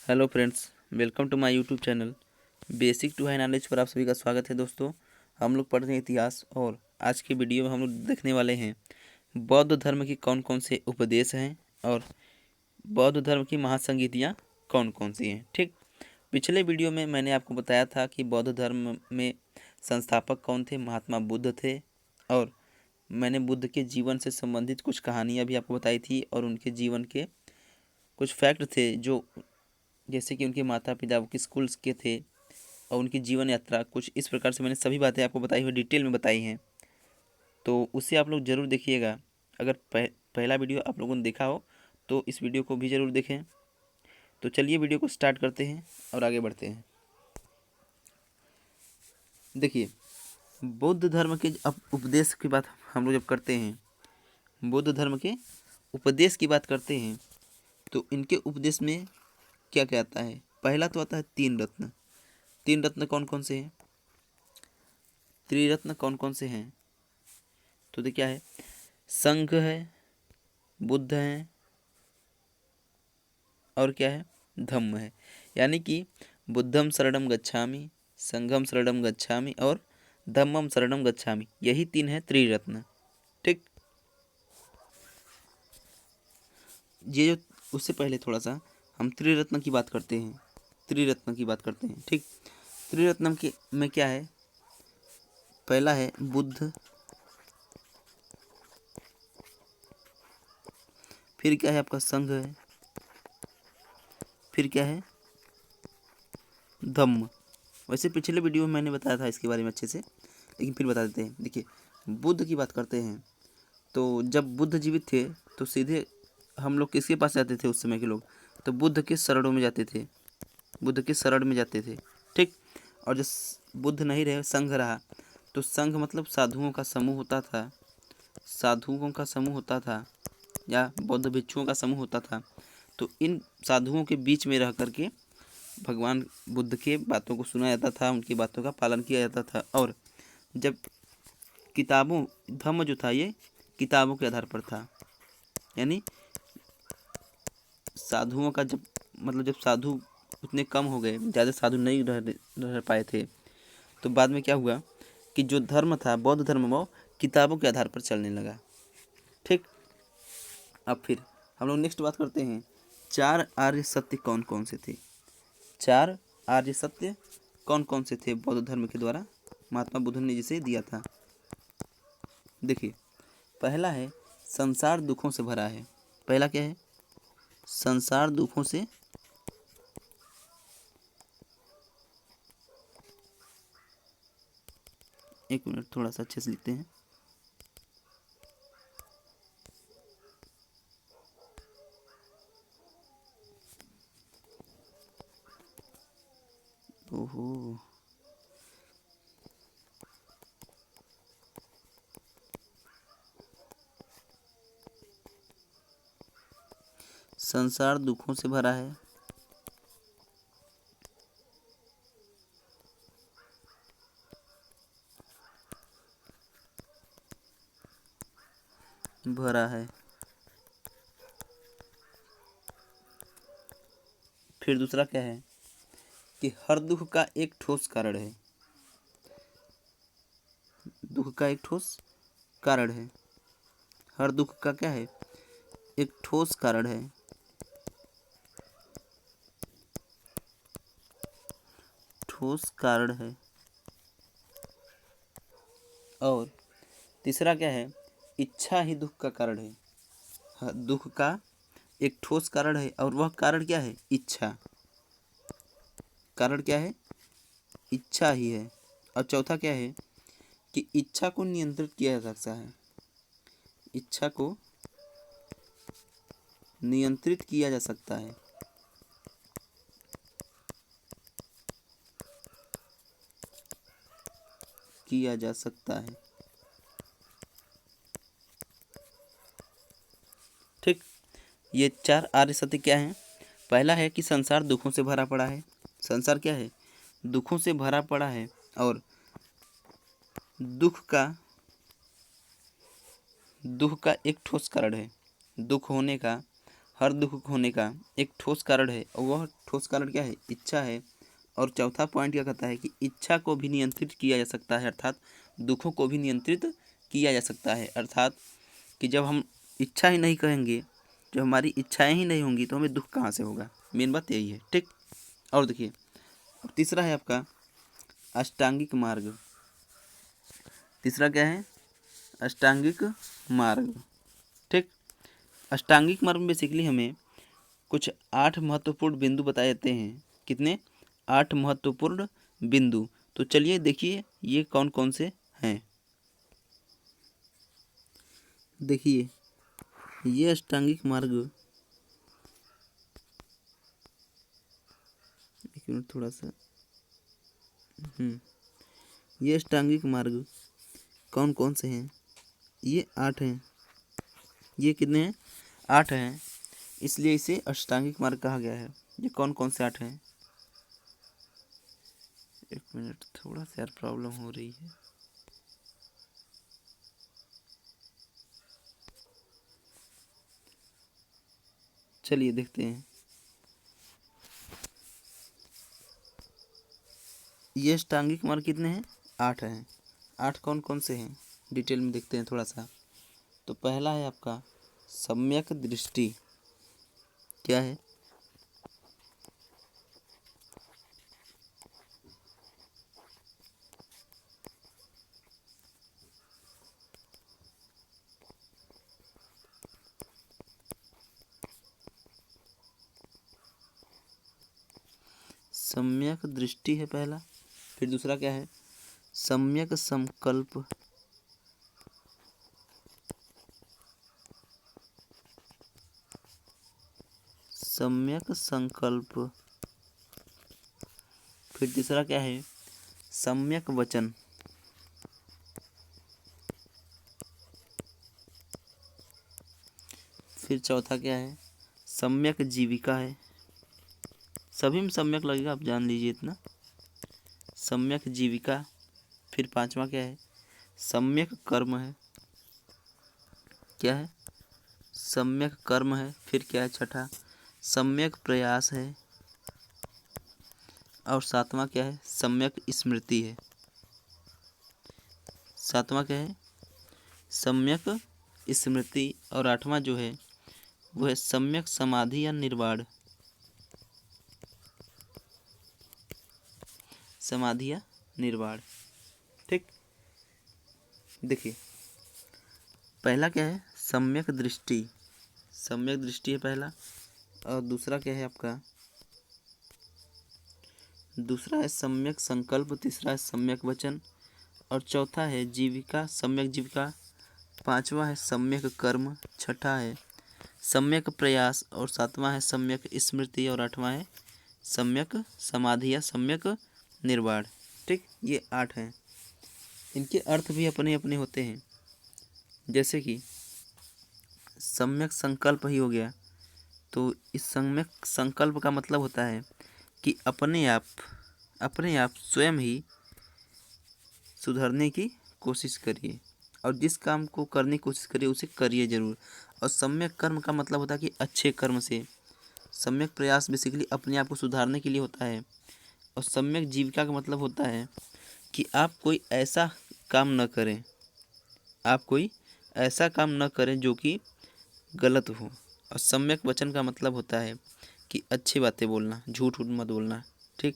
Hello friends, welcome to my YouTube channel basic to high knowledge पर आप सभी का स्वागत है। दोस्तों, हम लोग पढ़ रहे हैं इतिहास और आज की वीडियो में हम लोग देखने वाले हैं बौद्ध धर्म की कौन कौन से उपदेश हैं और बौद्ध धर्म की महासंगीतियाँ कौन कौन सी हैं। ठीक, पिछले वीडियो में मैंने आपको बताया था कि बौद्ध धर्म में संस्थापक कौन थे, महात्मा बुद्ध थे। और मैंने बुद्ध के जीवन से संबंधित कुछ कहानियाँ भी आपको बताई थी और उनके जीवन के कुछ फैक्ट थे, जो जैसे कि उनके माता पिता वो किस स्कूल्स के थे और उनकी जीवन यात्रा, कुछ इस प्रकार से मैंने सभी बातें आपको बताई हुई डिटेल में बताई हैं। तो उसे आप लोग ज़रूर देखिएगा। अगर पहला वीडियो आप लोगों ने देखा हो तो इस वीडियो को भी ज़रूर देखें। तो चलिए वीडियो को स्टार्ट करते हैं और आगे बढ़ते हैं। देखिए, बौद्ध धर्म के अब उपदेश की बात हम लोग जब करते हैं, बौद्ध धर्म के उपदेश की बात करते हैं, तो इनके उपदेश में क्या क्या आता है। पहला तो आता है तीन रत्न। तीन रत्न कौन कौन से हैं, त्रिरत्न कौन कौन से हैं? तो देखिए क्या है, संघ है, बुद्ध है और क्या है, धम्म है। यानी कि बुद्धम शरणम गच्छामि, संघम शरणम गच्छामि और धम्मम शरणम गच्छामि, यही तीन है त्रिरत्न। ठीक, ये जो उससे पहले थोड़ा सा हम त्रिरत्न की बात करते हैं। त्रिरत्न की बात करते हैं। ठीक, त्रिरत्नम के में क्या है, पहला है बुद्ध, फिर क्या है आपका संघ है, फिर क्या है धम्म। वैसे पिछले वीडियो में मैंने बताया था इसके बारे में अच्छे से, लेकिन फिर बता देते हैं। देखिए, बुद्ध की बात करते हैं तो जब बुद्ध जीवित थे तो सीधे हम लोग किसके पास जाते थे उस समय के लोग, तो बुद्ध के शरणों में जाते थे, बुद्ध के शरण में जाते थे। ठीक, और जब बुद्ध नहीं रहे, संघ रहा, तो संघ मतलब साधुओं का समूह होता था, साधुओं का समूह होता था या बौद्ध भिक्षुओं का समूह होता था। तो इन साधुओं के बीच में रह करके भगवान बुद्ध के बातों को सुना जाता था, उनकी बातों का पालन किया जाता था। और जब किताबों, धम्म जो था ये किताबों के आधार पर था, यानी साधुओं का जब मतलब जब साधु उतने कम हो गए, ज़्यादा साधु नहीं रह पाए थे, तो बाद में क्या हुआ कि जो धर्म था बौद्ध धर्म वो किताबों के आधार पर चलने लगा। ठीक, अब फिर हम लोग नेक्स्ट बात करते हैं, चार आर्य सत्य कौन कौन से थे। चार आर्य सत्य कौन कौन से थे बौद्ध धर्म के द्वारा महात्मा बुद्ध ने जिसे दिया था। देखिए, पहला है संसार दुखों से भरा है। पहला क्या है, संसार दुखों से एक मिनट थोड़ा सा अच्छे से लिखते हैं। ओहो, संसार दुखों से भरा है, भरा है। फिर दूसरा क्या है कि हर दुख का एक ठोस कारण है। दुख का एक ठोस कारण है, हर दुख का क्या है, एक ठोस कारण है। ठोस कारण है। और तीसरा क्या है, इच्छा ही दुख का कारण है। दुख का एक ठोस कारण है और वह कारण क्या है, इच्छा। कारण क्या है, इच्छा ही है। और चौथा क्या है कि इच्छा को नियंत्रित किया जा सकता है। इच्छा को नियंत्रित किया जा सकता है। किया जा सकता है। ठीक, ये चार आर्य सत्य क्या हैं। पहला है कि संसार दुखों से भरा पड़ा है। संसार क्या है, दुखों से भरा पड़ा है। और दुख का एक ठोस कारण है। दुख होने का हर दुख होने का एक ठोस कारण है, और वह ठोस कारण क्या है? इच्छा है। और चौथा पॉइंट क्या कहता है कि इच्छा को भी नियंत्रित किया जा सकता है, अर्थात दुखों को भी नियंत्रित किया जा सकता है। अर्थात कि जब हम इच्छा ही नहीं करेंगे, जब हमारी इच्छाएं ही नहीं होंगी, तो हमें दुख कहाँ से होगा? मेन बात यही है। ठीक। और देखिए, तीसरा है आपका अष्टांगिक मार्ग। तीसरा क्या है? अष्टांगिक मार्ग। ठीक। अष्टांगिक मार्ग में बेसिकली हमें कुछ 8 महत्वपूर्ण बिंदु बताए जाते हैं। कितने? 8 महत्वपूर्ण बिंदु। तो चलिए देखिए ये कौन कौन से हैं। देखिए ये अष्टांगिक मार्ग, एक मिनट थोड़ा सा। ये अष्टांगिक मार्ग कौन कौन से हैं? ये 8 हैं। ये कितने हैं? 8 हैं। इसलिए इसे अष्टांगिक मार्ग कहा गया है। ये कौन कौन से 8 हैं? एक मिनट, थोड़ा सा यार प्रॉब्लम हो रही है। चलिए देखते हैं। ये अष्टांगिक मार्ग कितने हैं? 8 हैं। 8 कौन कौन से हैं? डिटेल में देखते हैं थोड़ा सा। तो पहला है आपका सम्यक दृष्टि। क्या है? सम्यक दृष्टि है पहला। फिर दूसरा क्या है? सम्यक संकल्प। सम्यक संकल्प। फिर तीसरा क्या है? सम्यक वचन। फिर चौथा क्या है? सम्यक जीविका है। सभी में सम्यक लगेगा, आप जान लीजिए इतना। सम्यक जीविका। फिर पांचवा क्या है? सम्यक कर्म है। क्या है? सम्यक कर्म है। फिर क्या है? छठा सम्यक प्रयास है। और सातवां क्या है? सम्यक स्मृति है। सातवां क्या है? सम्यक स्मृति। और आठवां जो है वो है सम्यक समाधि या निर्वाण। समाधि या निर्वाण। ठीक। देखिए पहला क्या है? सम्यक दृष्टि। सम्यक दृष्टि है पहला। और दूसरा क्या है आपका? दूसरा है सम्यक संकल्प। तीसरा है सम्यक वचन। और चौथा है जीविका, सम्यक जीविका। पांचवा है सम्यक कर्म। छठा है सम्यक प्रयास। और सातवां है सम्यक स्मृति। और आठवां है सम्यक समाधि या सम्यक निर्वाण। ठीक। ये 8 हैं। इनके अर्थ भी अपने अपने होते हैं। जैसे कि सम्यक संकल्प ही हो गया, तो इस सम्यक संकल्प का मतलब होता है कि अपने आप स्वयं ही सुधरने की कोशिश करिए, और जिस काम को करने की कोशिश करिए उसे करिए ज़रूर। और सम्यक कर्म का मतलब होता है कि अच्छे कर्म से। सम्यक प्रयास बेसिकली अपने आप को सुधारने के लिए होता है। और सम्यक जीविका का मतलब होता है कि आप कोई ऐसा काम न करें, आप कोई ऐसा काम न करें जो कि गलत हो। और सम्यक वचन का मतलब होता है कि अच्छी बातें बोलना, झूठ मत बोलना। ठीक।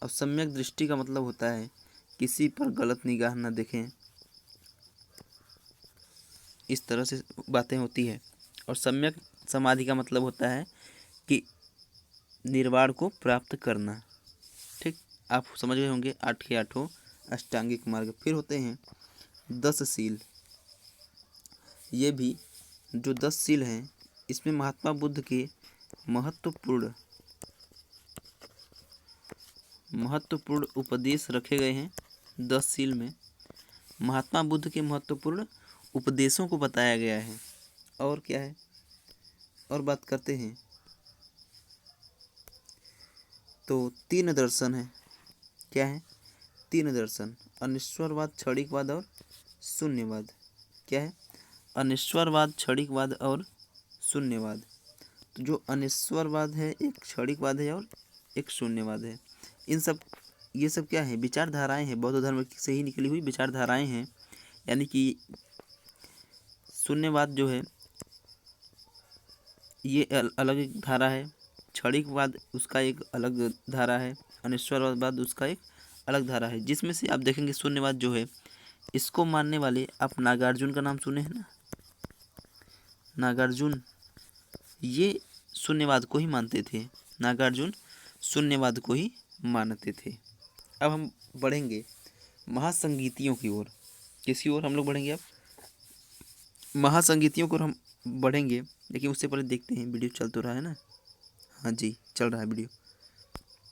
और सम्यक दृष्टि का मतलब होता है किसी पर गलत निगाह न देखें। इस तरह से बातें होती है। और सम्यक समाधि का मतलब होता है कि निर्वाण को प्राप्त करना। ठीक। आप समझ गए होंगे 8 के 8 अष्टांगिक मार्ग। फिर होते हैं 10 शील। ये भी जो 10 शील हैं, इसमें महात्मा बुद्ध के महत्वपूर्ण महत्वपूर्ण उपदेश रखे गए हैं। 10 शील में महात्मा बुद्ध के महत्वपूर्ण उपदेशों को बताया गया है। और क्या है? और बात करते हैं तो 3 दर्शन है। क्या है? 3 दर्शन: अनिश्वरवाद, क्षणिकवाद और शून्यवाद। क्या है? अनिश्वरवाद, क्षणिकवाद और शून्यवाद। तो जो अनिश्वरवाद है एक क्षणिकवाद है और एक शून्यवाद है। ये सब क्या है, विचारधाराएं हैं, बौद्ध धर्म से ही निकली हुई विचारधाराएं हैं। यानी कि शून्यवाद जो है ये अलग एक धारा है, क्षणिकवाद उसका एक अलग धारा है, अनिश्वरवाद उसका एक अलग धारा है। जिसमें से आप देखेंगे शून्यवाद जो है इसको मानने वाले, आप नागार्जुन का नाम सुने हैं ना, नागार्जुन ये शून्यवाद को ही मानते थे। नागार्जुन शून्यवाद को ही मानते थे। अब हम बढ़ेंगे महासंगीतियों की ओर। किसकी ओर हम लोग बढ़ेंगे? अब महासंगीतियों को हम बढ़ेंगे, लेकिन उससे पहले देखते हैं वीडियो चल तो रहा है ना। हाँ जी, चल रहा है वीडियो।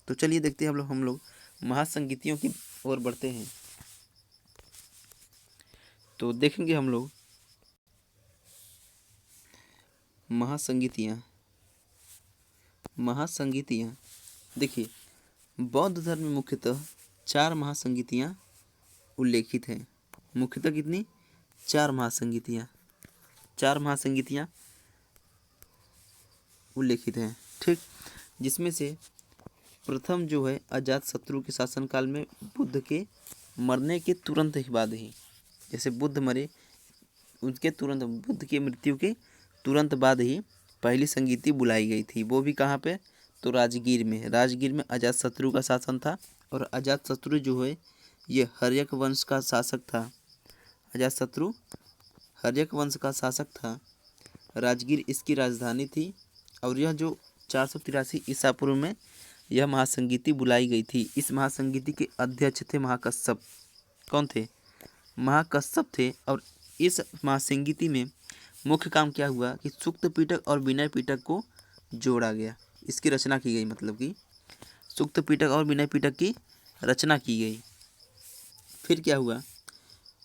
तो चलिए देखते हैं हम लोग महासंगीतियों की ओर बढ़ते हैं। तो देखेंगे हम लोग महासंगीतियाँ। देखिए, बौद्ध धर्म में मुख्यतः 4 महासंगीतियाँ उल्लेखित हैं। मुख्यतः कितनी? 4 महासंगीतियाँ उल्लेखित हैं। ठीक, जिसमें से प्रथम जो है अजातशत्रु के शासनकाल में बुद्ध के मरने के तुरंत ही बाद ही, जैसे बुद्ध मरे उसके तुरंत, बुद्ध की मृत्यु के तुरंत बाद ही पहली संगीति बुलाई गई थी। वो भी कहाँ पे? तो राजगीर में अजातशत्रु का शासन था। और अजातशत्रु जो है ये हर्यक वंश का शासक था। अजातशत्रु हर्यक वंश का शासक था। राजगीर इसकी राजधानी थी। और यह जो 483 ईसा पूर्व में यह महासंगीति बुलाई गई थी। इस महासंगीति के अध्यक्ष थे महाकश्यप। कौन थे? महाकश्यप थे। और इस महासंगीति में मुख्य काम क्या हुआ कि सूक्त पिटक और विनय पिटक को जोड़ा गया। इसकी रचना की गई, मतलब कि सूक्त पिटक और विनय पिटक की रचना की गई। फिर क्या हुआ?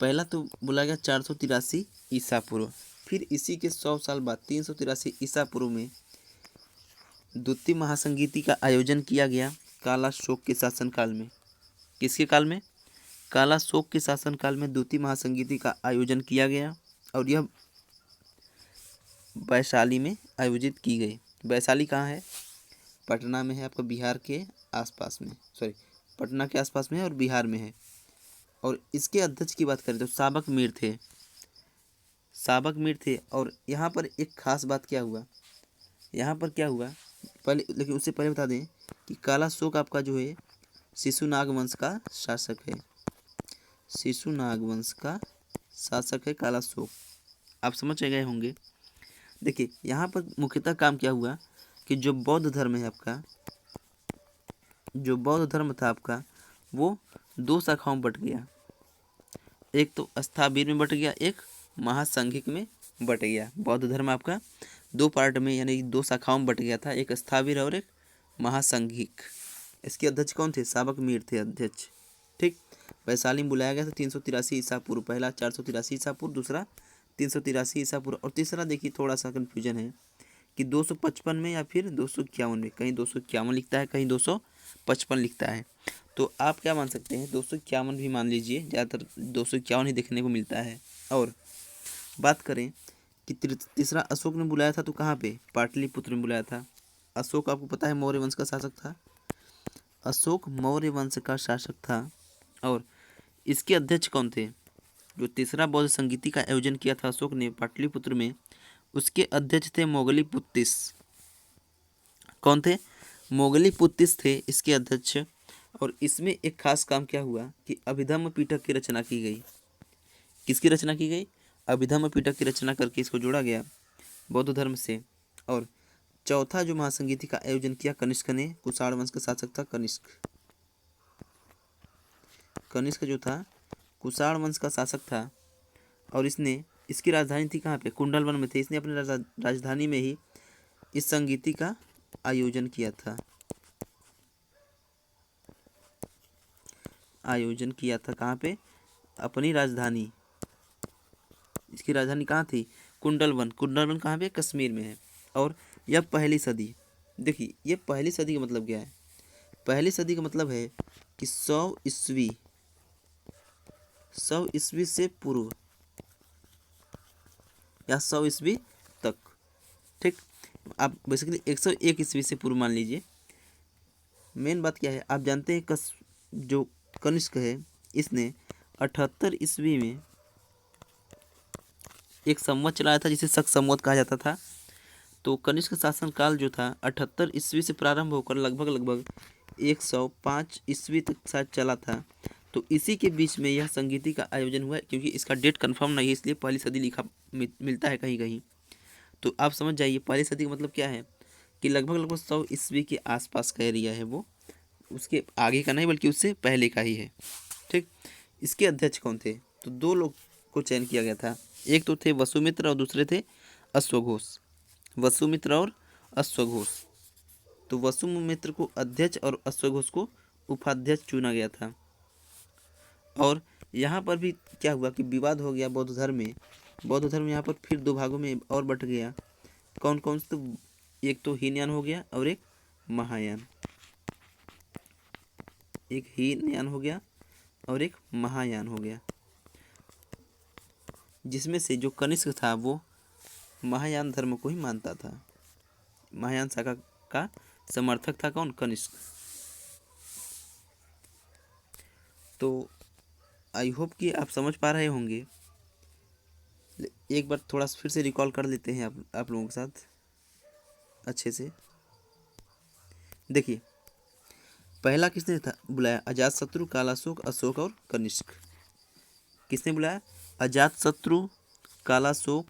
पहला तो बोला गया 483 ईसा पूर्व। फिर इसी के 100 साल बाद 383 ईसा पूर्व में द्वितीय महासंगीति का आयोजन किया गया कालाशोक के शासनकाल में। किसके काल में? कालाशोक के शासनकाल में द्वितीय महासंगीति का आयोजन किया गया। और यह वैशाली में आयोजित की गई। वैशाली कहाँ है? पटना में है, आपका बिहार के आसपास में, सॉरी पटना के आसपास में है और बिहार में है। और इसके अध्यक्ष की बात करें तो साबक मीर थे। और यहाँ पर एक खास बात क्या हुआ, पहले, लेकिन उससे पहले बता दें कि कालाशोक आपका जो है शिशुनाग वंश का शासक है। शिशुनाग वंश का शासक है कालाशोक। आप समझ गए होंगे। देखिए, यहाँ पर मुख्यतः काम क्या हुआ कि जो बौद्ध धर्म था आपका, वो 2 शाखाओं में बट गया। एक तो स्थावीर में बट गया, एक महासंघिक में बट गया। बौद्ध धर्म आपका 2 पार्ट में, यानी 2 शाखाओं में बट गया था, एक स्थावीर और एक महासंघिक। इसके अध्यक्ष कौन थे? साबक मीर थे अध्यक्ष। ठीक, वैशाली में बुलाया गया था 383 ईसा पूर्व। पहला 483 ईसा पूर्व, दूसरा 383 ईसा पूर्व। और तीसरा देखिए थोड़ा सा कन्फ्यूजन है कि 255 में या फिर 251 में। कहीं 251 लिखता है, कहीं 255 लिखता है। तो आप क्या मान सकते हैं? 251 भी मान लीजिए, ज़्यादातर 251 ही देखने को मिलता है। और बात करें कि तीसरा अशोक ने बुलाया था, तो कहाँ पे? पाटलिपुत्र में बुलाया था। अशोक आपको पता है मौर्य वंश का शासक था। अशोक मौर्य वंश का शासक था। और इसके अध्यक्ष कौन थे? जो तीसरा बौद्ध संगीति का आयोजन किया था अशोक ने पाटलिपुत्र में, उसके अध्यक्ष थे मोगलीपुत्तिस। कौन थे? मोगलीपुत्तिस थे इसके अध्यक्ष। और इसमें एक खास काम क्या हुआ कि अभिधम्म पिटक की रचना की गई। किसकी रचना की गई? अभिधम्म पिटक की रचना करके इसको जोड़ा गया बौद्ध धर्म से। और चौथा जो महासंगीति का आयोजन किया कनिष्क ने, कुषाण वंश का शासक था कनिष्क जो था कुषाण वंश का शासक था। और इसकी राजधानी थी कहाँ पे? कुंडलवन में थे। इसने अपनी राजधानी में ही इस संगीति का आयोजन किया था। कहाँ पे? अपनी राजधानी। इसकी राजधानी कहाँ थी? कुंडलवन कहाँ पे? कश्मीर में है। और यह पहली सदी, देखिए ये पहली सदी का मतलब क्या है? पहली सदी का मतलब है कि 100 ईस्वी से पूर्व या 100 ईस्वी तक। ठीक, आप बेसिकली 101 ईस्वी से पूर्व मान लीजिए। मेन बात क्या है, आप जानते हैं जो कनिष्क है इसने 78 ईस्वी में एक संवत चलाया था जिसे शक संवत कहा जाता था। तो कनिष्क शासनकाल जो था 78 ईस्वी से प्रारंभ होकर लगभग 105 ईस्वी तक शायद चला था। तो इसी के बीच में यह संगीति का आयोजन हुआ है, क्योंकि इसका डेट कंफर्म नहीं है इसलिए पहली सदी लिखा मिलता है कहीं कहीं। तो आप समझ जाइए पहली सदी का मतलब क्या है कि लगभग 100 ईस्वी के आसपास का एरिया है वो, उसके आगे का नहीं बल्कि उससे पहले का ही है। ठीक, इसके अध्यक्ष कौन थे? तो दो लोग को चयन किया गया था, एक तो थे वसुमित्र और दूसरे थे अश्वघोष। वसुमित्र और अश्वघोष। तो वसुमित्र को अध्यक्ष और अश्वघोष को उपाध्यक्ष चुना गया था। और यहाँ पर भी क्या हुआ कि विवाद हो गया बौद्ध धर्म में। बौद्ध धर्म यहाँ पर फिर दो भागों में और बट गया। कौन कौन से? तो एक तो हीनयान हो गया और एक महायान। एक हीनयान हो गया और एक महायान हो गया, जिसमें से जो कनिष्क था वो महायान धर्म को ही मानता था। महायान शाखा का समर्थक था कौन? कनिष्क। तो आई होप कि आप समझ पा रहे होंगे। एक बार थोड़ा फिर से रिकॉल कर लेते हैं आप लोगों के साथ अच्छे से। देखिए, पहला किसने था बुलाया? अजातशत्रु, कालाशोक, अशोक और कनिष्क। किसने बुलाया? अजातशत्रु, कालाशोक,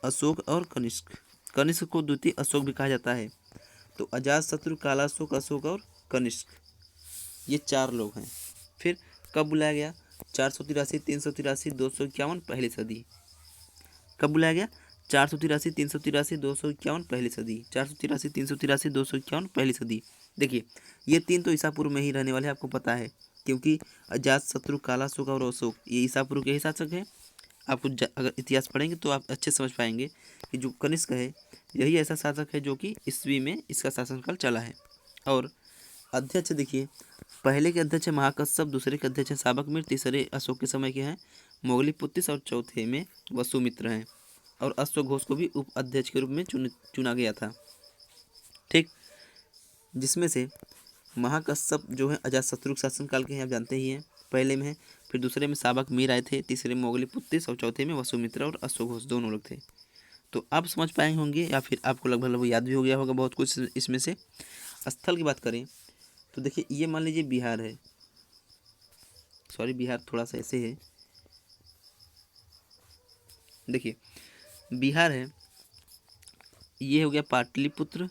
अशोक और कनिष्क। कनिष्क को द्वितीय अशोक भी कहा जाता है। तो अजातशत्रु, कालाशोक, अशोक और कनिष्क, ये चार लोग हैं। फिर कब बुलाया गया? 483, 383, 251 पहली सदी। कब बुलाया गया? 483, 383, 251 पहली सदी। 483, 383, 251 पहली सदी। देखिए, ये तीन तो ईसा पूर्व में ही रहने वाले हैं, आपको पता है, क्योंकि अजातशत्रु, कालाशोक और अशोक ये ईसा पूर्व के ही शासक हैं। आपको अगर इतिहास पढ़ेंगे तो आप अच्छे समझ पाएंगे कि जो कनिष्क है यही ऐसा शासक है जो कि ईस्वी में इसका शासनकाल चला है। और अध्यक्ष देखिए, पहले के अध्यक्ष है महाकश्यप, दूसरे के अध्यक्ष है शावकमित्र, तीसरे अशोक के समय के हैं मोगलीपुत्तिस और चौथे में वसुमित्र हैं। और अश्वघोष को भी उप अध्यक्ष के रूप में चुना गया था। ठीक, जिसमें से महाकश्यप जो है अजातशत्रु शासनकाल के हैं, आप जानते ही हैं, पहले में है। फिर दूसरे में शावकमित्र आए थे, तीसरे में मोगलीपुत्तिस और चौथे में वसुमित्र और अश्वघोष दोनों लोग थे। तो आप समझ पाए होंगे या फिर आपको लगभग याद भी हो गया होगा बहुत कुछ इसमें से। स्थल की बात करें तो देखिए, ये मान लीजिए बिहार है, सॉरी बिहार थोड़ा सा ऐसे है, देखिए बिहार है, ये हो गया पाटलिपुत्र,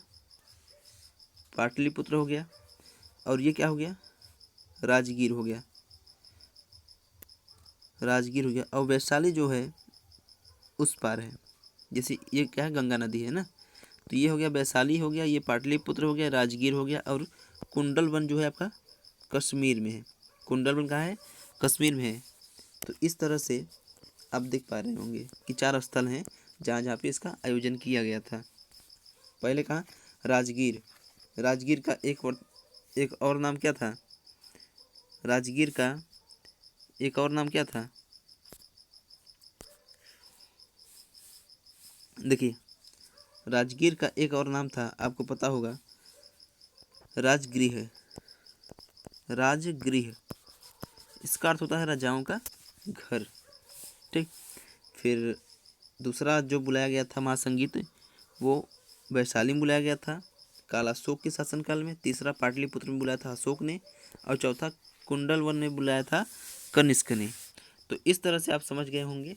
पाटलिपुत्र हो गया, और ये क्या हो गया? राजगीर हो गया, राजगीर हो गया। और वैशाली जो है उस पार है, जैसे ये क्या है? गंगा नदी है ना। तो ये हो गया वैशाली हो गया, ये पाटलिपुत्र हो गया, राजगीर हो गया, और कुंडलवन जो है आपका कश्मीर में है। कुंडलवन कहाँ है? कश्मीर में है। तो इस तरह से आप देख पा रहे होंगे कि चार स्थल हैं जहाँ जहाँ पे इसका आयोजन किया गया था। पहले कहाँ? राजगीर। राजगीर का एक और नाम क्या था? राजगीर का एक और नाम क्या था? देखिए, राजगीर का एक और नाम था, आपको पता होगा, राजगृह। राजगृह इसका अर्थ होता है राजाओं का घर। ठीक, फिर दूसरा जो बुलाया गया था महासंगीत, वो वैशाली में बुलाया गया था कालाशोक के शासनकाल में। तीसरा पाटलिपुत्र में बुलाया था अशोक ने, और चौथा कुंडलवन में बुलाया था कनिष्क ने। तो इस तरह से आप समझ गए होंगे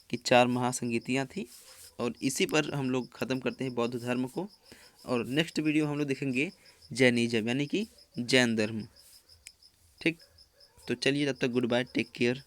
कि चार महासंगीतियाँ थी। और इसी पर हम लोग ख़त्म करते हैं बौद्ध धर्म को। और नेक्स्ट वीडियो हम लोग देखेंगे जैनिज्म, यानी कि जैन धर्म। ठीक, तो चलिए तब तक गुड बाय, टेक केयर।